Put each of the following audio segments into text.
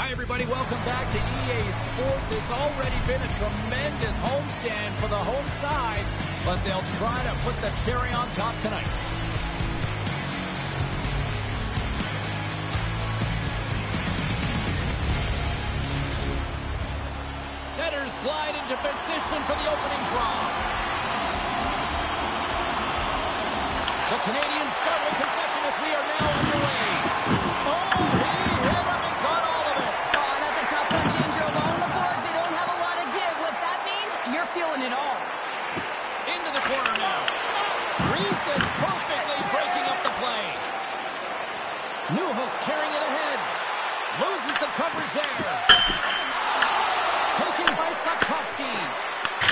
Hi, everybody. Welcome back to EA Sports. It's already been a tremendous homestand for the home side, but they'll try to put the cherry on top tonight. Setters glide into position for the opening draw. The Canadiens start with possession as we are now underway. Oh, he hit him and caught all of it. Oh, that's a tough one, James. You're along the boards. They don't have a lot of give. What that means, you're feeling it all. Into the corner now. Reads it perfectly, breaking up the play. Newhook's carrying it ahead. Loses the coverage there. Taken by Sapkowski.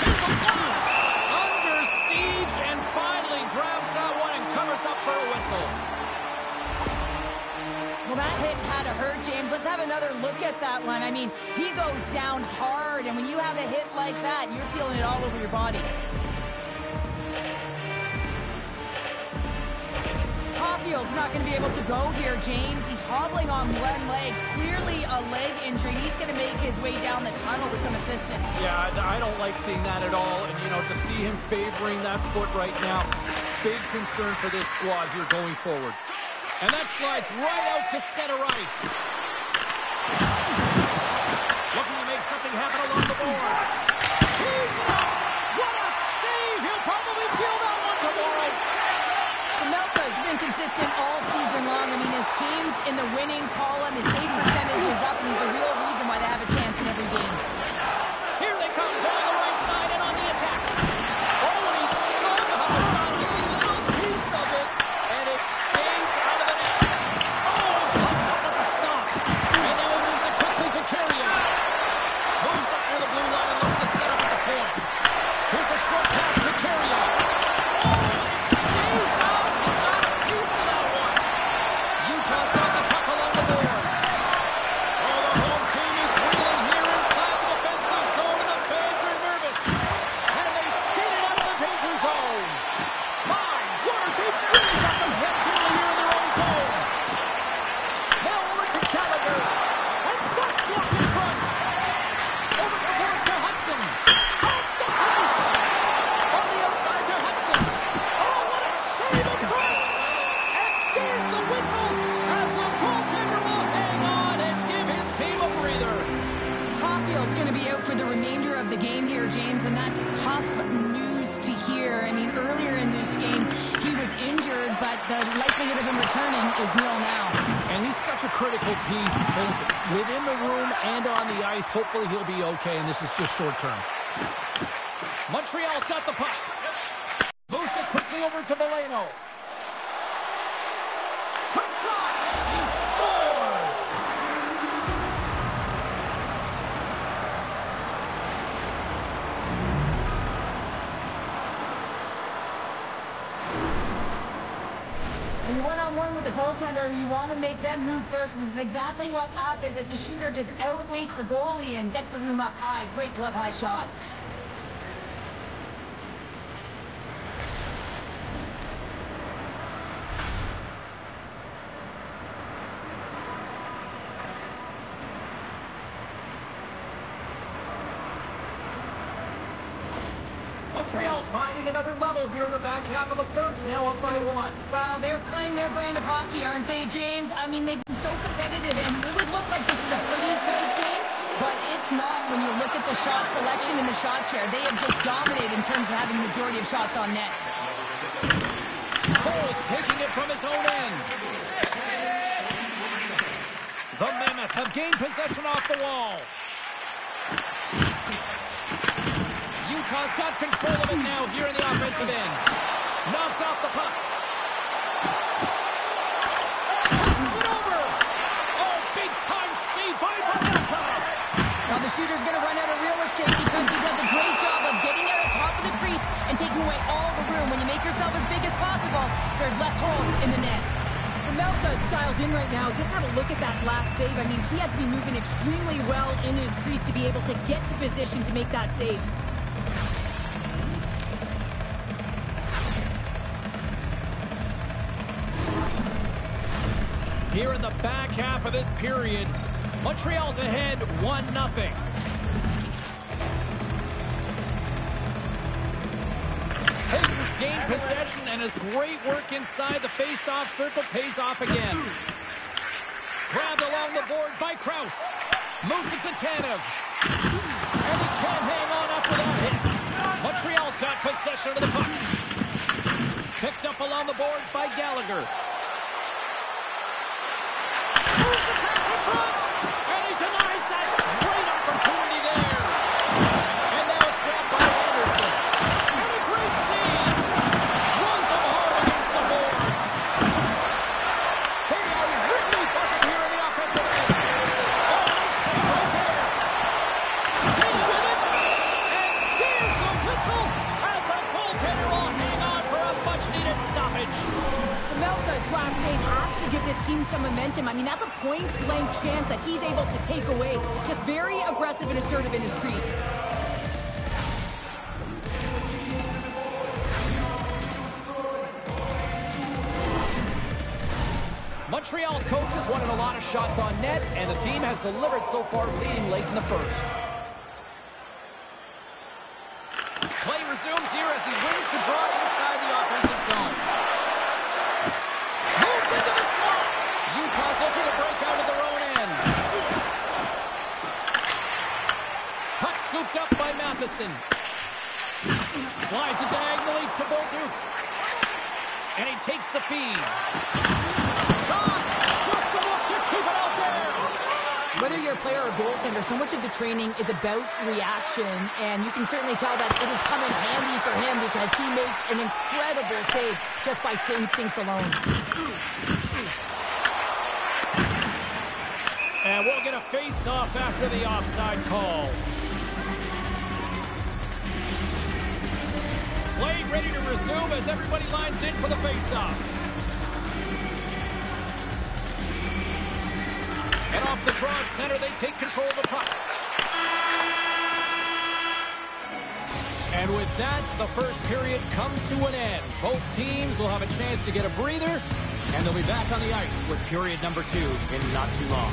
Here's a blast. Under siege and finally grabs that one and covers up for a whistle. Well, that hit had to hurt, James. Let's have another look at that one. I mean, he goes down hard, and when you have a hit like that, you're feeling it all over your body. Caulfield's not going to be able to go here, James. He's hobbling on one leg. Clearly a leg injury. He's going to make his way down the tunnel with some assistance. Yeah, I don't like seeing that at all. And, to see him favoring that foot right now, big concern for this squad here going forward. And that slides right out to center ice. Looking to make something happen along the boards. He's up. What a save. He'll probably feel that one tomorrow. Melka's been consistent all season long. I mean, his team's in the winning column. His save percentage is up, and he's a real reason why they have a chance in every game. Here they come down the right side and on the attack. Oh, and he somehow got a little piece of it, and it stays out of the net. Oh, pops up at the stop. And now he moves it quickly to Carrier. Moves up near the blue line and looks to set up at the point. Here's a short pass to Carrier. Critical piece both within the room and on the ice. Hopefully he'll be okay, and this is just short term. Montreal's got the puck. Moves it quickly over to Valeno. Quick shot. He scores. When you're one-on-one with the goaltender, you want to make them move first. This is exactly what happens as the shooter just outweights the goalie and gets the room up high. Great glove high shot. Montreal's finding another level here in the back half of the first, now up by one. Well, they're playing their brand of hockey, aren't they, James? I mean, they've been so competitive, and it would look like this is a pretty tight game, but it's not when you look at the shot selection and the shot share. They have just dominated in terms of having the majority of shots on net. Cole's taking it from his own end. The Mammoth have gained possession off the wall. Utah's got control of it now here in the offensive end. Knocked off the puck. Passes it over. Oh, big-time save by Mammoth. Now the shooter's going to run out of real estate because he does a great job of getting out of top of the crease and taking away all the room. When you make yourself as big as possible, there's less holes in the net. Melka is dialed in right now. Just have a look at that last save. I mean, he had to be moving extremely well in his crease to be able to get to position to make that save. Here in the back half of this period, Montreal's ahead 1-0. Hayden's gained possession, and his great work inside the face-off circle pays off again. Grabbed along the boards by Krause. Moves it to Tanev. And he can't hang on up without hit. Montreal's got possession of the puck. Picked up along the boards by Gallagher. Moves the pass in front. And he denies that. Great opportunity there. And now it's grabbed by Anderson. And a great save. Runs him hard against the boards. They are really buzzing here in the offensive end. Oh, nice save right there. Staying with it. And there's the whistle as the goaltender will hang on for a much-needed stoppage. Melka's last save has to give this team some momentum. I mean, that's a point-blank chance that he's able to take away. Just very aggressive and assertive in his crease. Montreal's coaches wanted a lot of shots on net, and the team has delivered so far, leading late in the first. Play resumes here as he wins the draw inside the offensive zone. Moves into the slot. Utah's looking to break out of their own end. Puck scooped up by Matheson. Slides it diagonally to Bolduc. And he takes the feed. Shot! Just enough to keep it out there! Whether you're a player or goaltender, so much of the training is about reaction, and you can certainly tell that it has come in handy for him because he makes an incredible save just by instincts alone. And we'll get a face-off after the offside call. Play ready to resume as everybody lines in for the face-off. And off the draw at center, they take control of the puck. And with that, the first period comes to an end. Both teams will have a chance to get a breather, and they'll be back on the ice with period number 2 in not too long.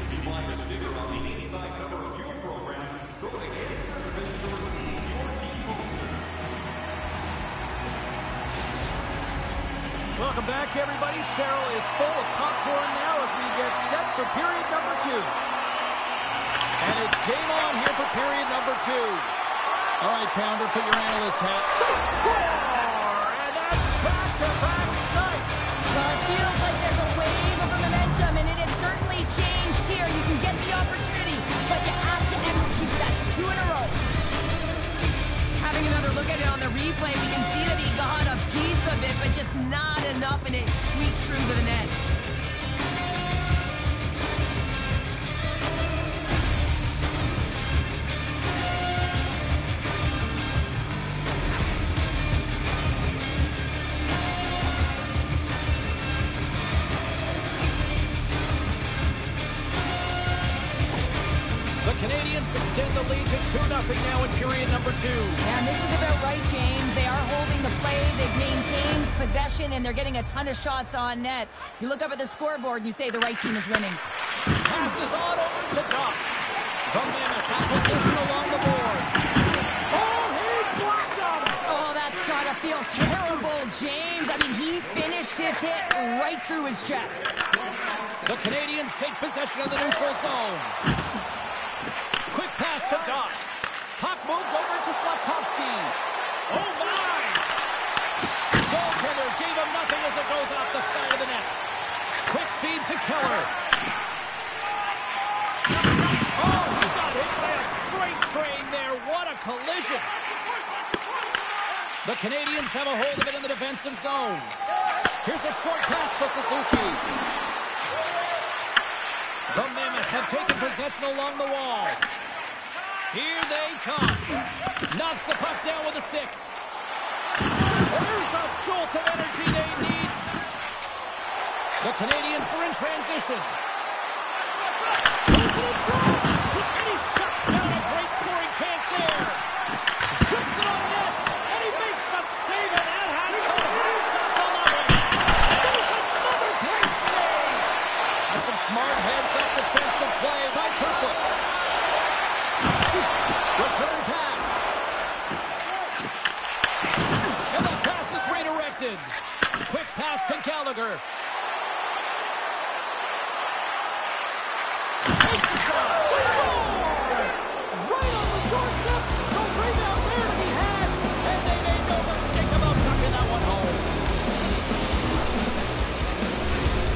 If you'd like a sticker on the inside cover of your program, go to Canadiens. Welcome back, everybody. Cheryl is full of popcorn now as we get set for period number 2. And it's game on here for period number 2. All right, Pounder, put your analyst hat. They score! And that's back-to-back snipes. Well, it feels like there's a wave of momentum, and it has certainly changed here. You can get the opportunity, but you have to execute. That's 2 in a row. Having another look at it on the replay, we can see that he got a piece of it, but just not enough, and it squeaks through to the net. The Canadiens extend the lead to 2-0 now in period number 2. And this is about right, James. They are holding the play. They've maintained possession, and they're getting a ton of shots on net. You look up at the scoreboard, and you say the right team is winning. Passes on over to Doc. The Mammoth has position along the boards. Oh, he blocked him! Oh, that's got to feel terrible, James. I mean, he finished his hit right through his check. The Canadiens take possession of the neutral zone. Quick pass to Doc. Puck moved over to Slavkovsky. Oh, my! Goaltender gave him nothing as it goes off the side of the net. Quick feed to Keller. Oh, he got hit by a freight train there. What a collision. The Canadiens have a hold of it in the defensive zone. Here's a short pass to Suzuki. The Mammoth have taken possession along the wall. Here they come. Knocks the puck down with a stick. There's a jolt of energy they need. The Canadiens are in transition. Puts it in front. And he shuts down a great scoring chance there. Zips it on net. And he makes the save. And that has some hot sauce on the way. There's another great save. deflected. Quick pass to Gallagher. Takes the shot. Score! Right on the doorstep. The rebound there to be had. And they made no mistake about tucking that one home.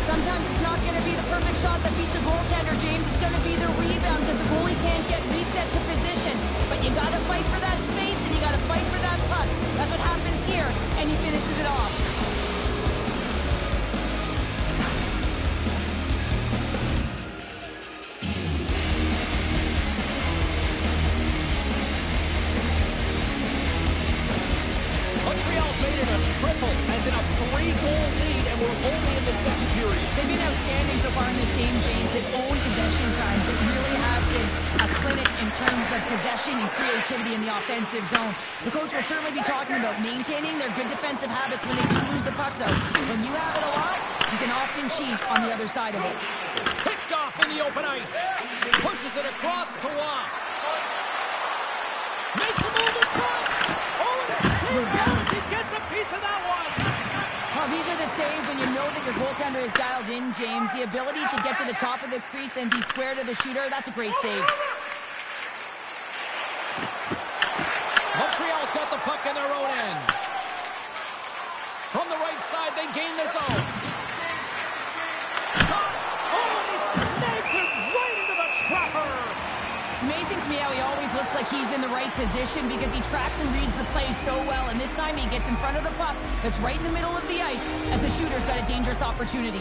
Sometimes it's not going to be the perfect shot that beats a goaltender, James. It's going to be the rebound because the goalie can't get reset to position. But you got to fight for that space and you got to fight for that puck. That's what happens here, and he finishes it off. Montreal's made it a triple, as in a 3-goal lead, and we're only in the second period. They've been outstanding so far in this game, James. They've owned possession times. They really have been a clinic in terms of possession and creativity in the offensive zone. The coach will certainly be talking about maintaining their good defensive habits when they do lose the puck, though. When you have it a lot, you can often cheat on the other side of it. Picked off in the open ice. Pushes it across to Waugh. Makes a move in front. Oh, and it stays out as he gets a piece of that one. Well, these are the saves when you know that your goaltender is dialed in, James. The ability to get to the top of the crease and be square to the shooter, that's a great save. Montreal's got the puck in their own end. From the right side, they gain the zone. Shot. Oh, and he snags it right into the trapper. It's amazing to me how he always looks like he's in the right position because he tracks and reads the play so well, and this time he gets in front of the puck that's right in the middle of the ice as the shooter's got a dangerous opportunity.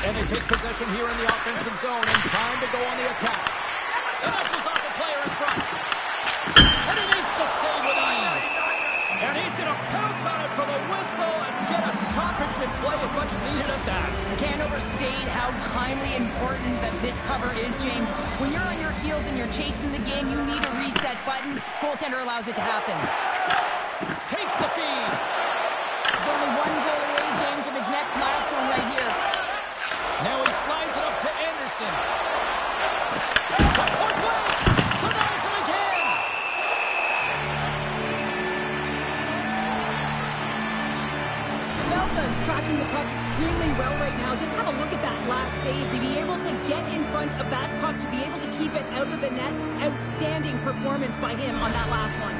And they take possession here in the offensive zone, and time to go on the attack. And that goes off a player in front. And he makes the save with ease. And he's going to pounce on it for the whistle and get a stoppage in play as much needed at that. I can't overstate how timely important that this cover is, James. When you're on your heels and you're chasing the game, you need a reset button. Goaltender allows it to happen. Takes the feed. He's only one goal away, James, from his next milestone right here. Now he slides it up to Anderson. The point blank. Denies him again. Melka's tracking the puck extremely well right now. Just have a look at that last save. To be able to get in front of that puck, to be able to keep it out of the net, outstanding performance by him on that last one.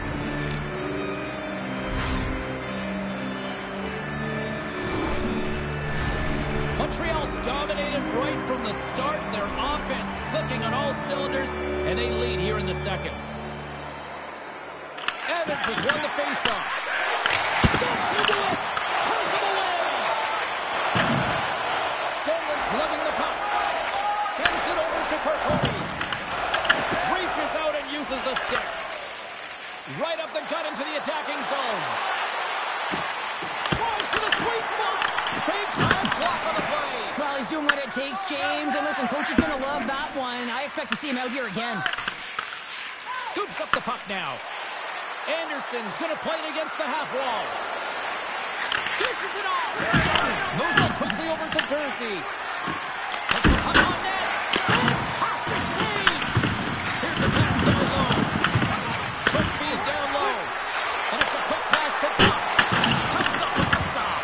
Montreal's dominated right from the start. Their offense clicking on all cylinders, and they lead here in the second. Evans has won the faceoff. Steps into it. Turns it away. Stoneman's lugging the puck. Sends it over to Perconi. Reaches out and uses the stick. Right up the gut into the attacking zone. Tries for the sweet spot. Big time block on the play. Well, he's doing what it takes, James. And listen, coach is going to love that one. I expect to see him out here again. Scoops up the puck now. Anderson's going to play it against the half wall. Dishes it off. Moves it quickly over to Jersey. Puts the puck on net. Fantastic save. Here's the pass down low. Quick feed down low. And it's a quick pass to top. Comes up with the stop.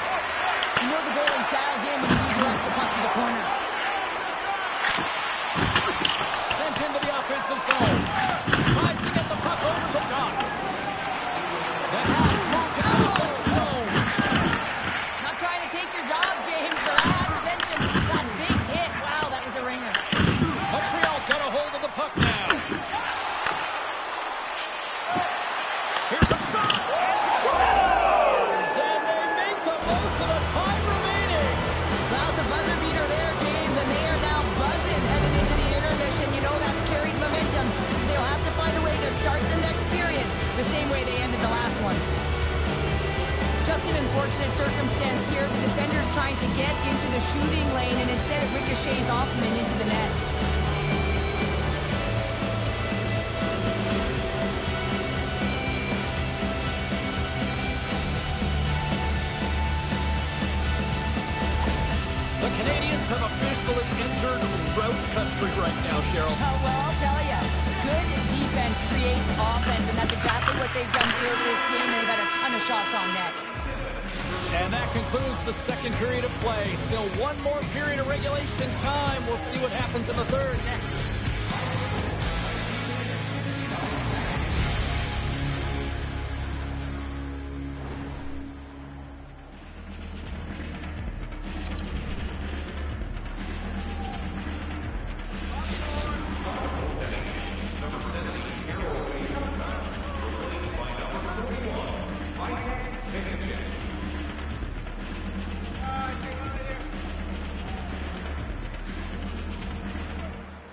You know the goalie's dialed in when he redirects the puck to the corner. Sent into the offensive zone. Tries to get the puck over to Doc. That pass moved to the offensive zone. Not trying to take your job, James, but I have to mention that big hit. Wow, that was a ringer. Montreal's got a hold of the puck now. Here's a shot. And scores! And they make the most of the time remaining. Well, it's a buzzer beater there, James, and they are now buzzing heading into the intermission. You know that's carried momentum. They'll have to find a way to start the next period the same way they ended the last one. Just an unfortunate circumstance here. The defender's trying to get into the shooting lane, and instead it ricochets off him and into the net. The Canadiens have officially entered route country right now, Cheryl. Oh, well, I'll tell you. Good defense creates offense, and that's exactly what they've done throughout this game. shots on net. And that concludes the second period of play. Still one more period of regulation time. We'll see what happens in the third next.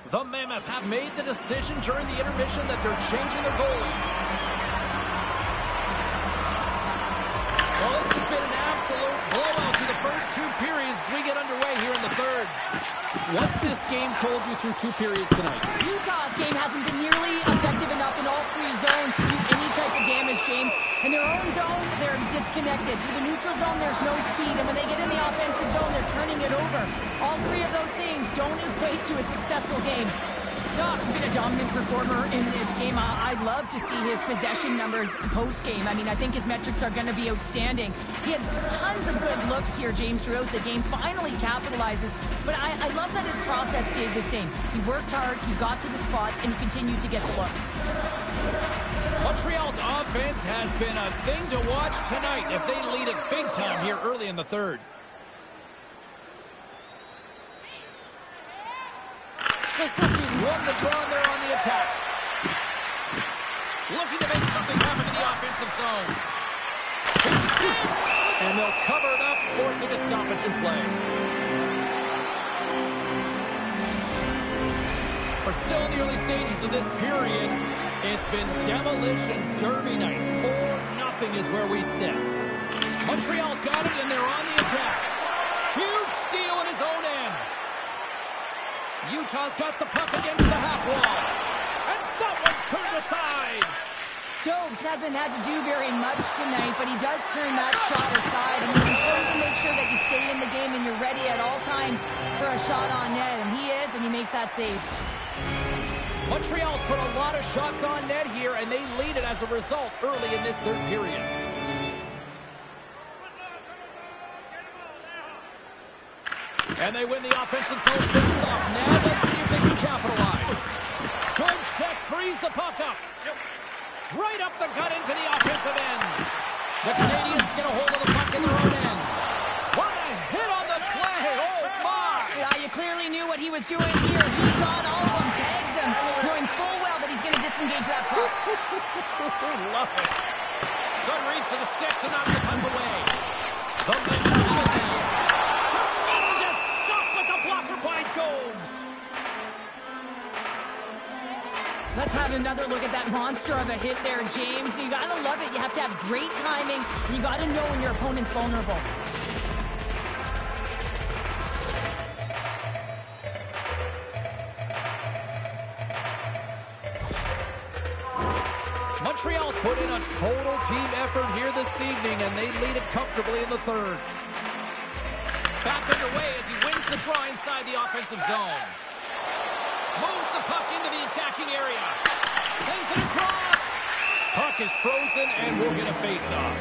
The Mammoth have made the decision during the intermission that they're changing their goalie. Well, this has been an absolute blowout through the first two periods as we get underway here in the third. What's this game told you through two periods tonight? Utah's game hasn't been nearly effective enough in all three zones to do any type of damage, James. In their own zone, they're disconnected. Through the neutral zone, there's no speed. And when they get in the offensive zone, they're turning it over. All three of those things don't equate to a successful game. Doc's been a dominant performer in this game. I love to see his possession numbers post-game. I mean, I think his metrics are going to be outstanding. He had tons of good looks here, James, throughout the game. Finally capitalizes. But I love that his process stayed the same. He worked hard, he got to the spots, and he continued to get the looks. Montreal's offense has been a thing to watch tonight as they lead it big time here early in the third. He's won the draw there on the attack. Looking to make something happen in the offensive zone. And they'll cover it up, forcing a stoppage in play. We're still in the early stages of this period. It's been demolition derby night. 4-0 is where we sit. Montreal's got it, and they're on the attack. Huge steal in his own end. Utah's got the puck against the half wall. And that one's turned aside. Dobes hasn't had to do very much tonight, but he does turn that shot aside. And it's important to make sure that you stay in the game and you're ready at all times for a shot on net. And he is, and he makes that save. Montreal's put a lot of shots on net here, and they lead it as a result early in this third period. And they win the offensive zone face-off. Now let's see if they can capitalize. Good check, frees the puck up. Right up the gut into the offensive end. The Canadiens get a hold of the puck in their own end. What a hit on the play. Oh, my. Yeah, you clearly knew what he was doing here. He got all of them, tags him, knowing full well that he's going to disengage that puck. Love it. Good reach for the stick to knock the puck away. The Mammoth have it now. Tremendous stop with the blocker by Dobes. Let's have another look at that monster of a hit there, James. You got to love it. You have to have great timing. And you got to know when your opponent's vulnerable. Montreal's put in a total team effort here this evening, and they lead it comfortably in the third. Back underway as he wins the draw inside the offensive zone. Moves the puck into the attacking area. Sends it across. Puck is frozen, and we'll get a face-off.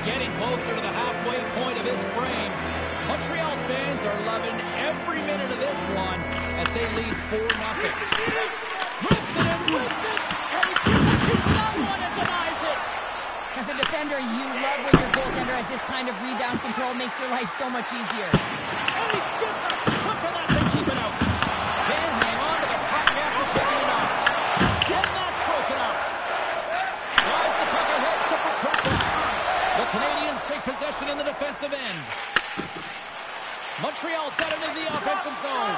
Getting closer to the halfway point of this frame. Montreal's fans are loving every minute of this one as they lead 4-0. Drips it and whips it, and he gets it. He's not one and denies it. As a defender, you love when your goaltender has this kind of rebound control. Makes your life so much easier. And he gets a chunk of that to keep it out. Can't hang on to the puck after taking it out. And that's broken up. Slides the puck ahead to Patrick. The Canadiens take possession in the defensive end. Montreal's got it into the offensive zone.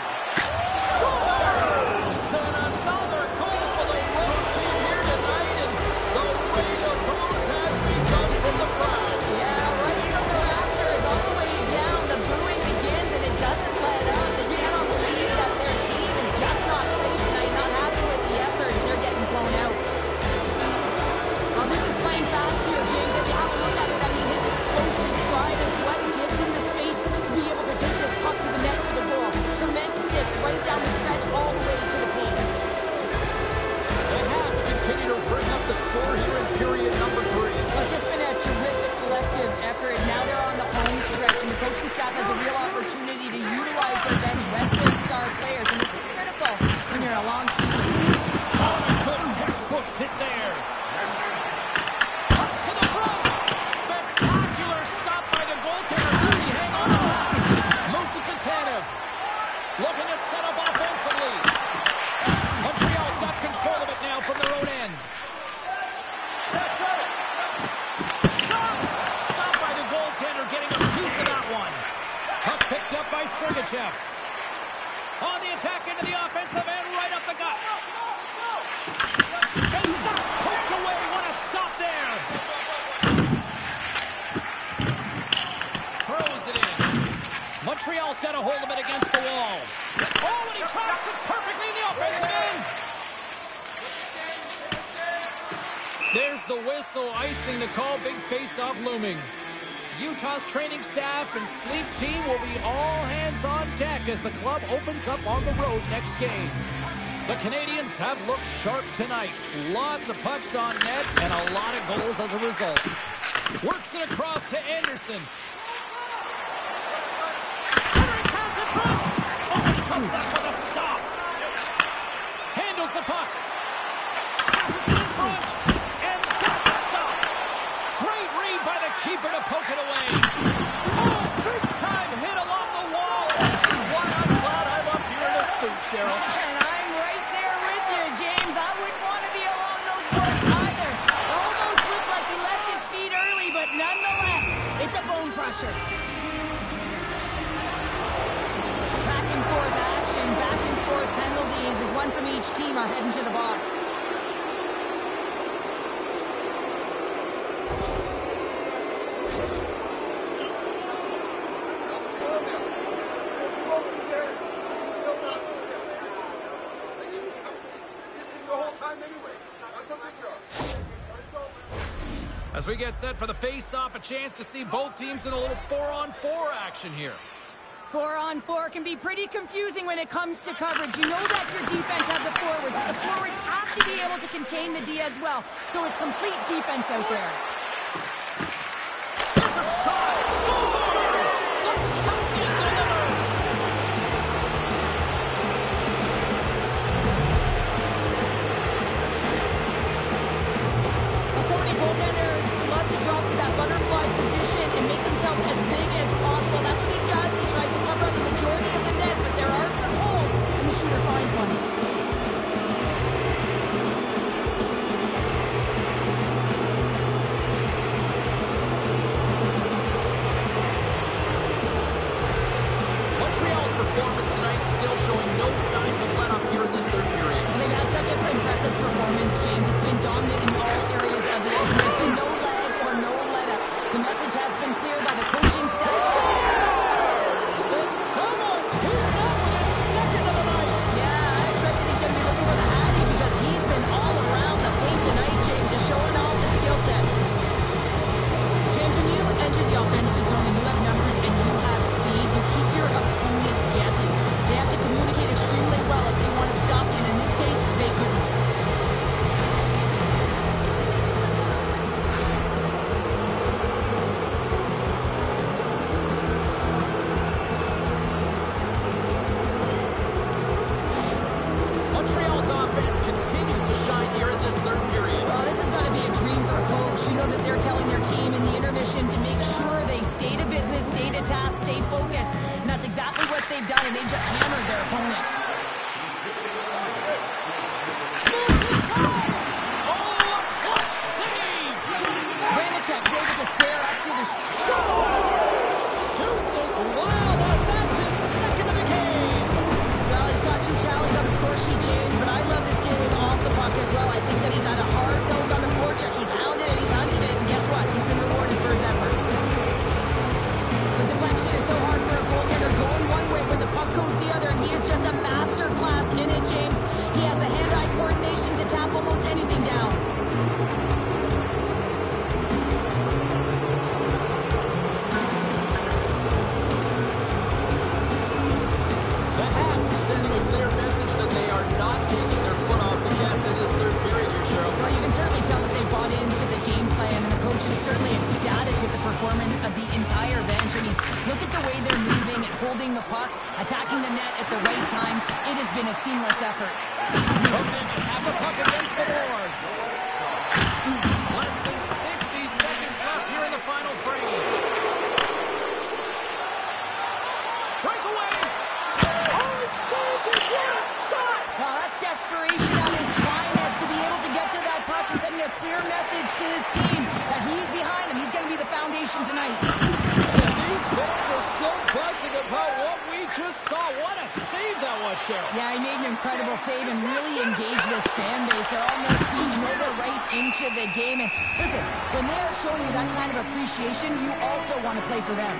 Scores! And another goal for the road team here tonight. And the rain of boos has begun from the crowd. Yeah, right from the rafters all the way down. The booing begins and it doesn't let up. They cannot believe that their team is just not playing tonight, not happy with the effort. They're getting blown out. Well, this is playing fast here, James. If you have a look at it, I mean, his explosive stride is what gives him the space to be able to take this puck to the net for the goal. Tremendous right down the stretch all the way to the paint. score here in period number 3. Well, it's just been a terrific collective effort. Now they're on the home stretch, and the coaching staff has a real opportunity to utilize their bench, rest their star players, and this is critical when you're a long season. Oh, a good textbook hit there. Cuts to the front. Spectacular stop by the goaltender. Really hang on to that. Moves it to Tanev. Looking to set up offensively. Montreal's got control of it now from their own end. Shot! Stopped by the goaltender, getting a piece of that one. Puck picked up by Sergachev. On the attack into the offensive end, right up the gut. And that's poked away. What a stop there. Throws it in. Montreal's got a hold of it against the wall. Oh, and he tracks it perfectly in the offensive end. There's the whistle, icing the call. Big face-off looming. Utah's training staff and sleep team will be all hands on deck as the club opens up on the road next game. The Canadiens have looked sharp tonight. Lots of pucks on net and a lot of goals as a result. Works it across to Anderson. Centering pass in front. Oh, he comes up with a stop. Handles the puck. Passes it in front. And that's stopped. Great read by the keeper to poke it away. Oh, big time hit along the wall. This is why I'm glad I'm up here in a suit, Cheryl. And I'm right there with you, James. I wouldn't want to be along those boards either. It almost looked like he left his feet early, but nonetheless, it's a bone crusher. Back and forth action, back and forth penalties as one from each team are heading to the box. As we get set for the face-off, a chance to see both teams in a little 4-on-4 action here. 4-on-4 can be pretty confusing when it comes to coverage. You know that your defense has the forwards, but the forwards have to be able to contain the D as well. So it's complete defense out there. There's a shot! Scores! The captain delivers! Well, so many goaltenders love to drop to that butterfly position and make themselves as big as possible. That's what he does. He tries to cover up the majority of the net, but there are some holes, and the shooter finds one. Montreal's performance tonight still showing no signs of let-up here in this third period. Well, they've had such an impressive performance, James. It's been dominant in all areas of the ice. There's been no lag or no let-up. The message has been clear by the coaching staff. And someone's heating up with his second of the night. Yeah, I expected he's going to be looking for the Hattie because he's been all around the paint tonight, James, just showing off his skill set. James, when you enter the offensive zone and you have numbers and you have speed, you keep your opponent guessing. They have to communicate extremely well if they want to stop you, and in this case, they couldn't. Montreal's offense continues to shine here in this third period. Well, this has got to be a dream for a coach. You know that they're telling their team in the intermission to make sure they stay to business, stay to task, stay focused. And that's exactly what they've done, and they just hammered their opponent. Moves inside. Oh, a clutch save. Vanacek able to spare up to the Scores! Deuces Wild, that's his second of the game. Well, he's got 2 tallies on the score sheet, James, but I love this game off the puck as well. I think that he's had a hard nose on the forecheck. He's hounded it, he's hunted it, and guess what? He's been rewarded for his efforts. The deflection is so hard for a goaltender going one way when the puck goes the other. bought into the game plan, and the coach is certainly ecstatic with the performance of the entire bench. I mean, look at the way they're moving and holding the puck, attacking the net at the right times. It has been a seamless effort. Canadiens have the puck against the boards. Less than 60 seconds left here in the final frame. Breakaway. Oh, saved it. What a stop. Well, that's desperation at its finest to be able to get to that puck and sending a clear message to his team that he's behind him. He's going to be the foundation tonight. And these fans are still buzzing about what we just saw. What a save that was, Cheryl. Yeah, he made an incredible save and really engaged this fan base. They're on their feet. You know they're right into the game. And listen, when they're showing you that kind of appreciation, you also want to play for them.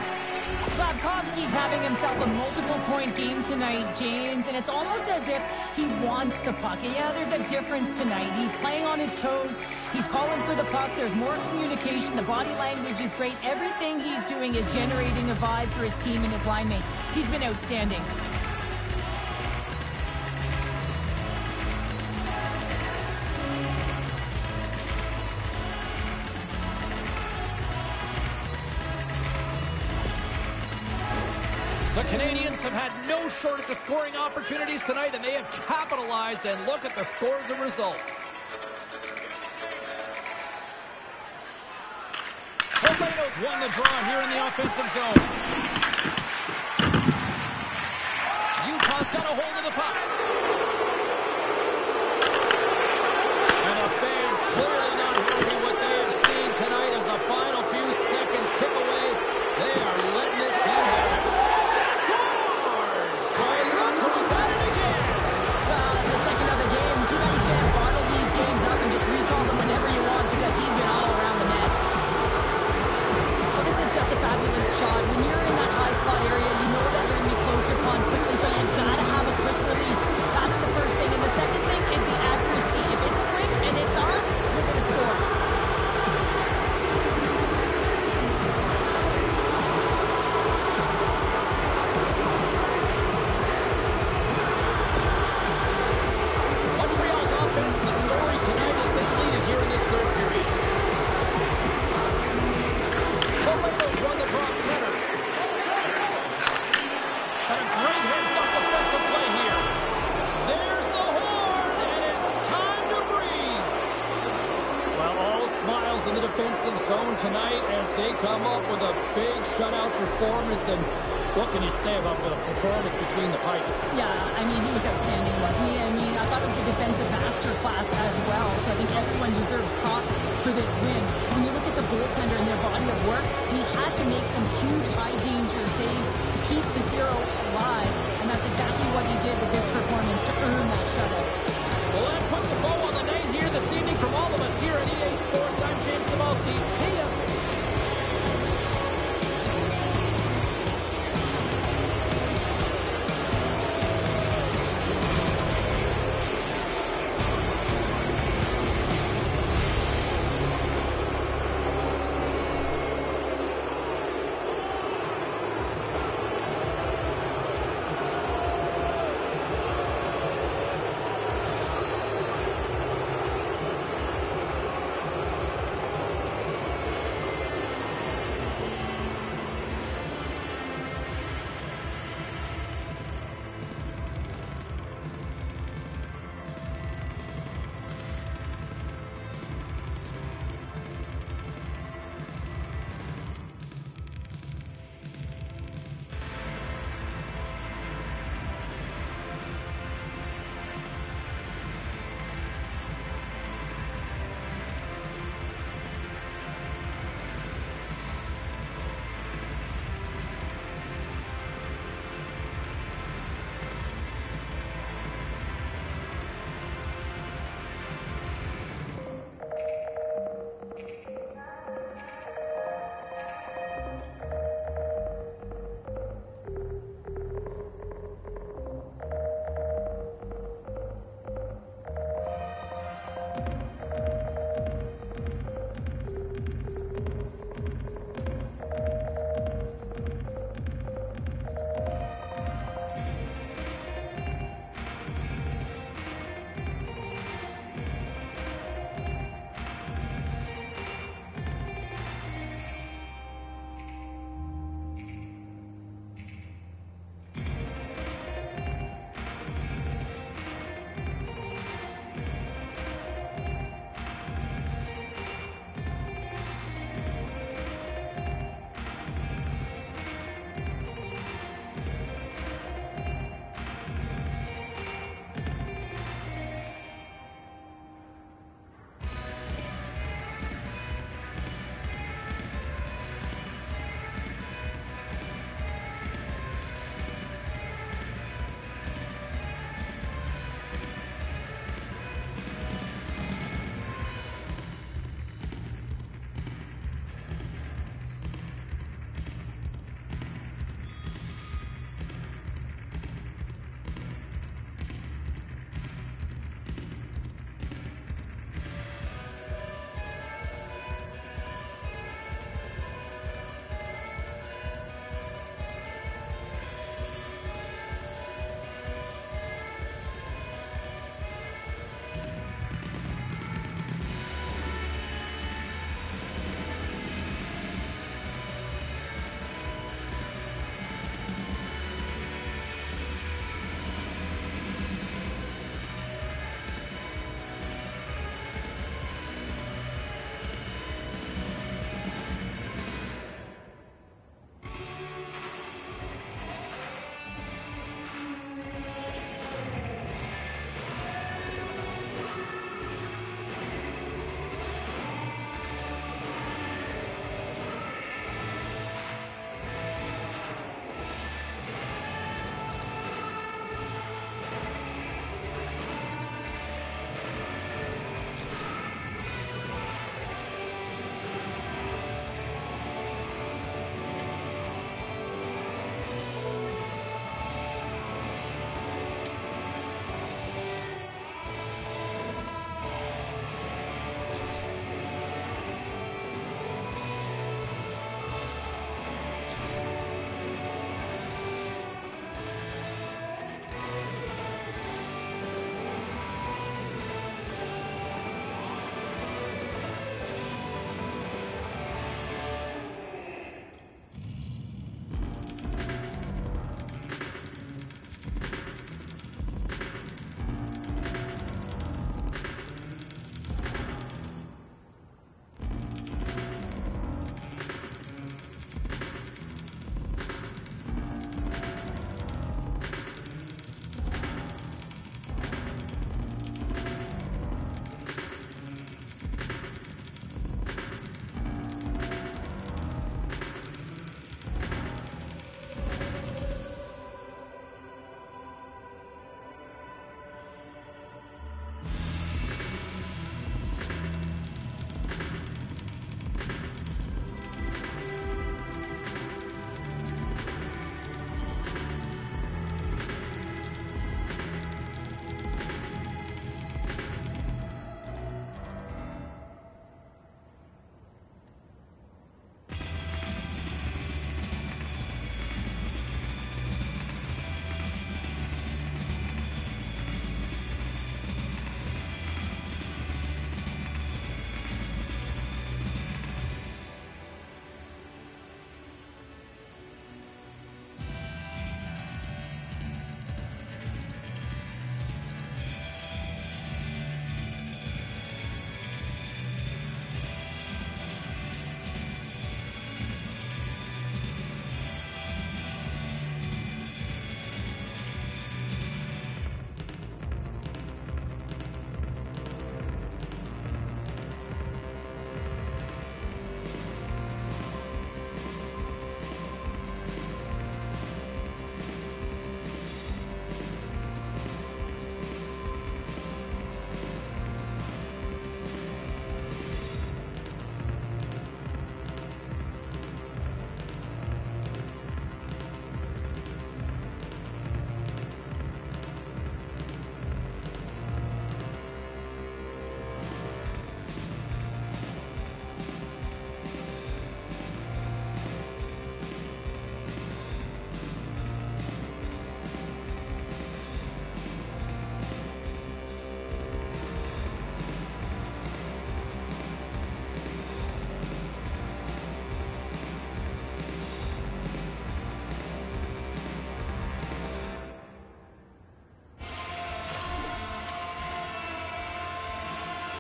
Slavkovsky's having himself a multiple-point game tonight, James, and it's almost as if he wants the puck. And yeah, there's a difference tonight. He's playing on his toes. He's calling for the puck. There's more communication. The body language is great. Everything he's doing is generating a vibe for his team and his line mates. He's been outstanding. The Canadiens have had no shortage of scoring opportunities tonight, and they have capitalized, and look at the score as a result. Torpedoes won the draw here in the offensive zone. Utah's got a hold of the puck. And the fans clearly not happy what they have seen tonight as the final few seconds tick away. They are letting this team have it. So look who's at it again. It's the second of the game. Too bad you can't bottle these games up and just recall them whenever you want because he's been all around the net. Well, this is just a fabulous shot. When you're in that high slot area, you know that you're going to be close upon quickly, so you got to have a quick release. That's the first thing. And the second thing is the accuracy. If it's quick and it's on, you're going to score. Montreal's offense, the story tonight as they lead it here in this third period. Torpedoes run the draw center. And a great heads-up defensive play here. There's the horn, and it's time to breathe. Well, all smiles in the defensive zone tonight as they come up with a big shutout performance. And what can you say about the performance between the pipes? Yeah, I mean, he was outstanding, wasn't he? I mean, I thought it was a defensive masterclass as well, so I think everyone deserves props for this win. When you look at the goaltender and their body of work, he had to make some huge high-danger saves to keep the zero alive, and that's exactly what he did with this performance to earn that shutout. Well, that puts a bow on the night here this evening from all of us here at EA Sports. I'm James Cybulski. See ya.